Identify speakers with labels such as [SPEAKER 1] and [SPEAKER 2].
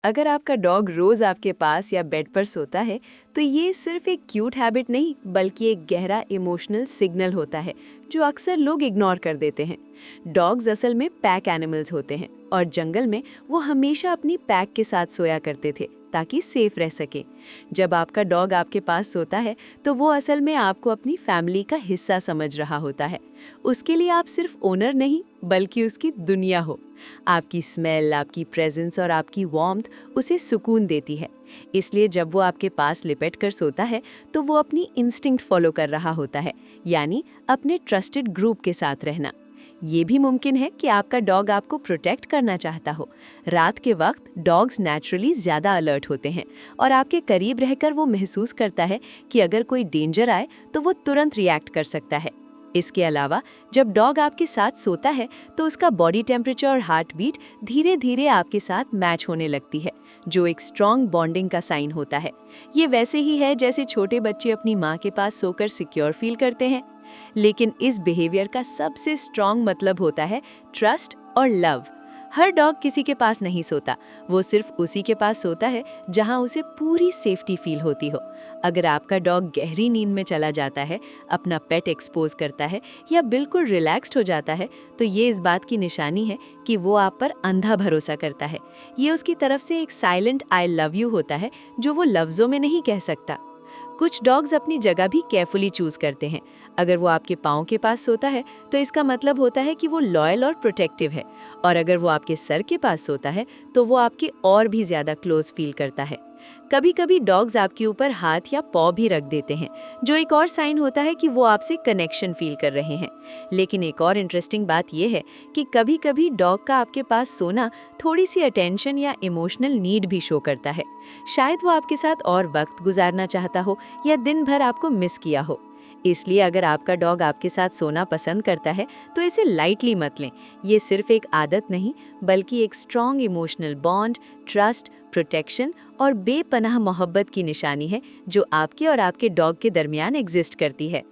[SPEAKER 1] अगर आपका डॉग रोज आपके पास या बेड पर सोता है तो ये सिर्फ एक क्यूट हैबिट नहीं बल्कि एक गहरा इमोशनल सिग्नल होता है जो अक्सर लोग इग्नोर कर देते हैं। डॉग्स असल में पैक एनिमल्स होते हैं और जंगल में वो हमेशा अपनी पैक के साथ सोया करते थे ताकि सेफ रह सके। जब आपका डॉग आपके पास सोता है तो वो असल में आपको अपनी फैमिली का हिस्सा समझ रहा होता है। उसके लिए आप सिर्फ ओनर नहीं बल्कि उसकी दुनिया हो। आपकी स्मेल, आपकी प्रेजेंस और आपकी वार्मथ उसे सुकून देती है। इसलिए जब वो आपके पास लिपट कर सोता है तो वो अपनी इंस्टिंक्ट फॉलो कर रहा होता है, यानी अपने ट्रस्टेड ग्रुप के साथ रहना। ये भी मुमकिन है कि आपका डॉग आपको प्रोटेक्ट करना चाहता हो। रात के वक्त डॉग्स नेचुरली ज़्यादा अलर्ट होते हैं और आपके करीब रहकर वो महसूस करता है कि अगर कोई डेंजर आए तो वो तुरंत रिएक्ट कर सकता है। इसके अलावा जब डॉग आपके साथ सोता है तो उसका बॉडी टेम्परेचर और हार्ट बीट धीरे धीरे आपके साथ मैच होने लगती है, जो एक स्ट्रॉन्ग बॉन्डिंग का साइन होता है। ये वैसे ही है जैसे छोटे बच्चे अपनी माँ के पास सोकर सिक्योर फील करते हैं। लेकिन इस बिहेवियर का सबसे स्ट्रॉन्ग मतलब होता है ट्रस्ट और लव। हर डॉग किसी के पास नहीं सोता, वो सिर्फ उसी के पास सोता है जहां उसे पूरी सेफ्टी फील होती हो। अगर आपका डॉग गहरी नींद में चला जाता है, अपना पेट एक्सपोज करता है या बिल्कुल रिलैक्स्ड हो जाता है तो ये इस बात की निशानी है कि वो आप पर अंधा भरोसा करता है। ये उसकी तरफ से एक साइलेंट आई लव यू होता है जो वो लफ्जों में नहीं कह सकता। कुछ डॉग्स अपनी जगह भी केयरफुली चूज करते हैं। अगर वो आपके पाँव के पास सोता है तो इसका मतलब होता है कि वो लॉयल और प्रोटेक्टिव है, और अगर वो आपके सर के पास सोता है तो वो आपके और भी ज्यादा क्लोज फील करता है। कभी कभी डॉग्स आपके ऊपर हाथ या पॉ भी रख देते हैं, जो एक और साइन होता है कि वो आपसे कनेक्शन फील कर रहे हैं। लेकिन एक और इंटरेस्टिंग बात यह है कि कभी कभी डॉग का आपके पास सोना थोड़ी सी अटेंशन या इमोशनल नीड भी शो करता है। शायद वो आपके साथ और वक्त गुजारना चाहता हो या दिन भर आपको मिस किया हो। इसलिए अगर आपका डॉग आपके साथ सोना पसंद करता है तो इसे लाइटली मत लें। ये सिर्फ एक आदत नहीं बल्कि एक strong emotional bond, trust, protection और बेपनाह मोहब्बत की निशानी है जो आपके और आपके डॉग के दरमियान एग्जिस्ट करती है।